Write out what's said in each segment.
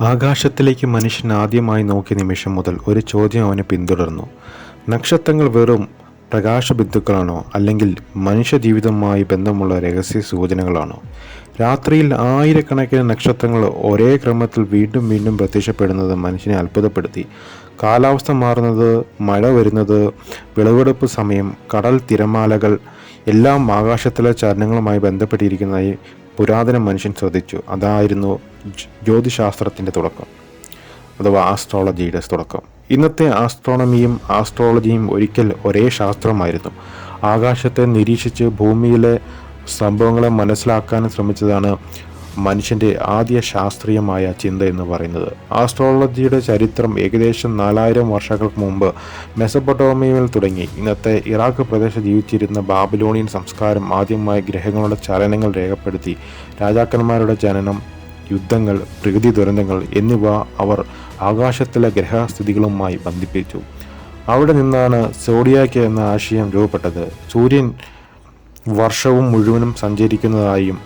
ആകാശത്തിലേക്ക് മനുഷ്യൻ ആദ്യമായി നോക്കിയ നിമിഷം മുതൽ ഒരു ചോദ്യം അവനെ പിന്തുടർന്നു. നക്ഷത്രങ്ങൾ വെറും പ്രകാശബിന്ദുക്കളാണോ, അല്ലെങ്കിൽ മനുഷ്യജീവിതവുമായി ബന്ധമുള്ള രഹസ്യ സൂചനകളാണോ? രാത്രിയിൽ ആയിരക്കണക്കിന് നക്ഷത്രങ്ങൾ ഒരേ ക്രമത്തിൽ വീണ്ടും വീണ്ടും പ്രത്യക്ഷപ്പെടുന്നത് മനുഷ്യനെ അത്ഭുതപ്പെടുത്തി. കാലാവസ്ഥ മാറുന്നത്, മഴ വരുന്നത്, വിളവെടുപ്പ് സമയം, കടൽ തിരമാലകൾ എല്ലാം ആകാശത്തിലെ ചലനങ്ങളുമായി ബന്ധപ്പെട്ടിരിക്കുന്നതായി പുരാതന മനുഷ്യൻ ശ്രദ്ധിച്ചു. അതായിരുന്നു ജ്യോതിശാസ്ത്രത്തിൻ്റെ തുടക്കം, അഥവാ ആസ്ട്രോളജിയുടെ തുടക്കം. ഇന്നത്തെ ആസ്ട്രോണമിയും ആസ്ട്രോളജിയും ഒരിക്കൽ ഒരേ ശാസ്ത്രമായിരുന്നു. ആകാശത്തെ നിരീക്ഷിച്ച് ഭൂമിയിലെ സംഭവങ്ങളെ മനസ്സിലാക്കാൻ ശ്രമിച്ചതാണ് മനുഷ്യൻ്റെ ആദ്യ ശാസ്ത്രീയമായ ചിന്ത എന്ന് പറയുന്നത്. ആസ്ട്രോളജിയുടെ ചരിത്രം ഏകദേശം 4000 വർഷങ്ങൾക്ക് മുമ്പ് മെസപ്പൊട്ടോമിയയിൽ തുടങ്ങി. ഇന്നത്തെ ഇറാഖ് പ്രദേശത്ത് ജീവിച്ചിരുന്ന ബാബിലോണിയൻ സംസ്കാരം ആദ്യമായി ഗ്രഹങ്ങളുടെ ചലനങ്ങൾ രേഖപ്പെടുത്തി. രാജാക്കന്മാരുടെ ജനനം, യുദ്ധങ്ങൾ, പ്രകൃതി ദുരന്തങ്ങൾ എന്നിവ അവർ ആകാശത്തിലെ ഗ്രഹസ്ഥിതികളുമായി ബന്ധിപ്പിച്ചു. അവിടെ നിന്നാണ് സോഡിയാക്ക് എന്ന ആശയം രൂപപ്പെട്ടത്. സൂര്യൻ വർഷവും മുഴുവനും സഞ്ചരിക്കുന്നതായും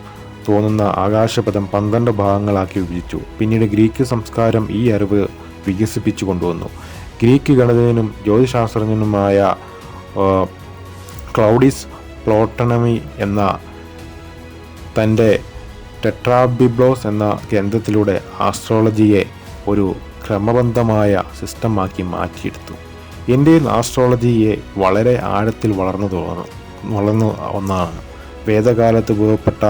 തോന്നുന്ന ആകാശപഥം 12 ഭാഗങ്ങളാക്കി വിഭജിച്ചു. പിന്നീട് ഗ്രീക്ക് സംസ്കാരം ഈ അറിവ് വികസിപ്പിച്ചു കൊണ്ടുവന്നു. ഗ്രീക്ക് ഗണിതജ്ഞനും ജ്യോതിശാസ്ത്രജ്ഞനുമായ ക്ലൗഡിയസ് പ്ലോട്ടണമി എന്ന തൻ്റെ ടെട്രാബിബ്ലോസ് എന്ന ഗ്രന്ഥത്തിലൂടെ ആസ്ട്രോളജിയെ ഒരു ക്രമബദ്ധമായ സിസ്റ്റമാക്കി മാറ്റിയെടുത്തു. ഇന്ത്യയിൽ ആസ്ട്രോളജിയെ വളരെ ആഴത്തിൽ വളർന്ന ഒന്നാണ്. വേദകാലത്ത് രൂപപ്പെട്ട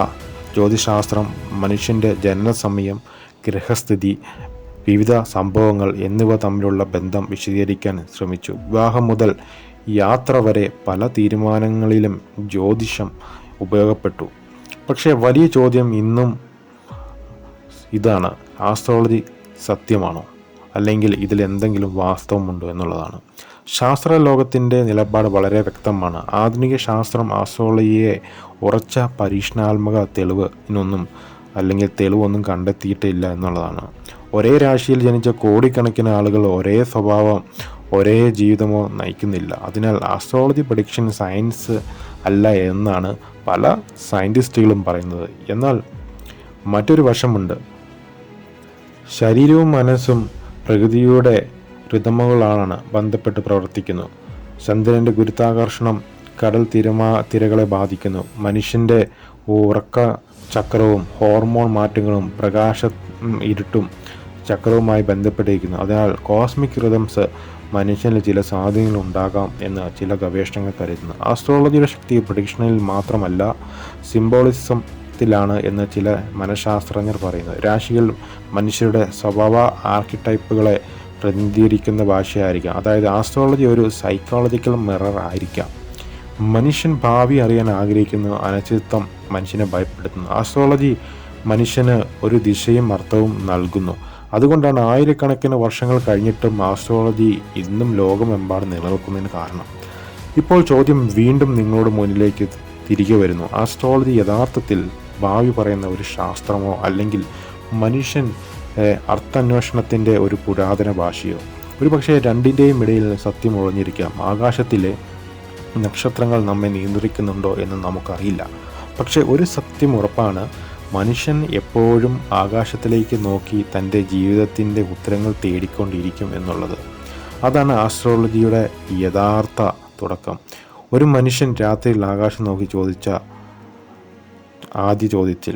ജ്യോതിശാസ്ത്രം മനുഷ്യൻ്റെ ജനനസമയം, ഗ്രഹസ്ഥിതി, വിവിധ സംഭവങ്ങൾ എന്നിവ തമ്മിലുള്ള ബന്ധം വിശദീകരിക്കാൻ ശ്രമിച്ചു. വിവാഹം മുതൽ യാത്ര വരെ പല തീരുമാനങ്ങളിലും ജ്യോതിഷം ഉപയോഗപ്പെട്ടു. പക്ഷേ വലിയ ചോദ്യം ഇന്നും ഇതാണ്: ആസ്ട്രോളജി സത്യമാണോ, അല്ലെങ്കിൽ ഇതിൽ എന്തെങ്കിലും വാസ്തവമുണ്ടോ എന്നുള്ളതാണ്. ശാസ്ത്രലോകത്തിൻ്റെ നിലപാട് വളരെ വ്യക്തമാണ്. ആധുനിക ശാസ്ത്രം ആസ്ട്രോളജിയെ ഉറച്ച പരീക്ഷണാത്മക തെളിവൊന്നും കണ്ടെത്തിയിട്ടില്ല എന്നുള്ളതാണ്. ഒരേ രാശിയിൽ ജനിച്ച കോടിക്കണക്കിന് ആളുകൾ ഒരേ സ്വഭാവം, ഒരേ ജീവിതമോ നയിക്കുന്നില്ല. അതിനാൽ ആസ്ട്രോളജി പ്രഡിക്ഷൻ സയൻസ് അല്ല എന്നാണ് പല സയൻറ്റിസ്റ്റുകളും പറയുന്നത്. എന്നാൽ മറ്റൊരു വശമുണ്ട്. ശരീരവും മനസ്സും പ്രകൃതിയുടെ റിതമുകളാണ് ബന്ധപ്പെട്ട് പ്രവർത്തിക്കുന്നു. ചന്ദ്രൻ്റെ ഗുരുത്വാകർഷണം കടൽ തിരകളെ ബാധിക്കുന്നു. മനുഷ്യൻ്റെ ഉറക്ക ചക്രവും ഹോർമോൺ മാറ്റങ്ങളും പ്രകാശ ഇരുട്ടും ചക്രവുമായി ബന്ധപ്പെട്ടിരിക്കുന്നു. അതിനാൽ കോസ്മിക് റിതംസ് മനുഷ്യനിൽ ചില സ്വാധീനങ്ങൾ ഉണ്ടാകാം എന്ന് ചില ഗവേഷണങ്ങൾ കരുതുന്നു. ആസ്ട്രോളജിയുടെ ശക്തി പ്രഡിക്ഷനിൽ മാത്രമല്ല, സിംബോളിസത്തിലാണ് എന്ന് ചില മനഃശാസ്ത്രജ്ഞർ പറയുന്നു. രാശികൾ മനുഷ്യരുടെ സ്വഭാവ ആർക്കിടൈപ്പുകളെ പ്രതിനിധീകരിക്കുന്ന ഭാഷയായിരിക്കാം. അതായത് ആസ്ട്രോളജി ഒരു സൈക്കോളജിക്കൽ മിറർ ആയിരിക്കാം. മനുഷ്യൻ ഭാവി അറിയാൻ ആഗ്രഹിക്കുന്നു. അനിശ്ചിതത്വം മനുഷ്യനെ ഭയപ്പെടുത്തുന്നു. ആസ്ട്രോളജി മനുഷ്യന് ഒരു ദിശയും അർത്ഥവും നൽകുന്നു. അതുകൊണ്ടാണ് ആയിരക്കണക്കിന് വർഷങ്ങൾ കഴിഞ്ഞിട്ടും ആസ്ട്രോളജി ഇന്നും ലോകമെമ്പാടും നിലനിൽക്കുന്നതിന് കാരണം. ഇപ്പോൾ ചോദ്യം വീണ്ടും നിങ്ങളുടെ മുന്നിലേക്ക് തിരികെ വരുന്നു. ആസ്ട്രോളജി യഥാർത്ഥത്തിൽ ഭാവി പറയുന്ന ഒരു ശാസ്ത്രമോ, അല്ലെങ്കിൽ മനുഷ്യൻ അർത്ഥാന്വേഷണത്തിൻ്റെ ഒരു പുരാതന ഭാഷയോ? ഒരുപക്ഷെ രണ്ടിൻ്റെയും ഇടയിൽ സത്യം ഒളിഞ്ഞിരിക്കാം. ആകാശത്തിലെ നക്ഷത്രങ്ങൾ നമ്മെ നിയന്ത്രിക്കുന്നുണ്ടോ എന്ന് നമുക്കറിയില്ല. പക്ഷേ ഒരു സത്യം ഉറപ്പാണ്: മനുഷ്യൻ എപ്പോഴും ആകാശത്തിലേക്ക് നോക്കി തൻ്റെ ജീവിതത്തിൻ്റെ ഉത്തരങ്ങൾ തേടിക്കൊണ്ടിരിക്കും എന്നുള്ളത്. അതാണ് ആസ്ട്രോളജിയുടെ യഥാർത്ഥ തുടക്കം. ഒരു മനുഷ്യൻ രാത്രിയിൽ ആകാശം നോക്കി ചോദിച്ച ആദ്യ ചോദ്യത്തിൽ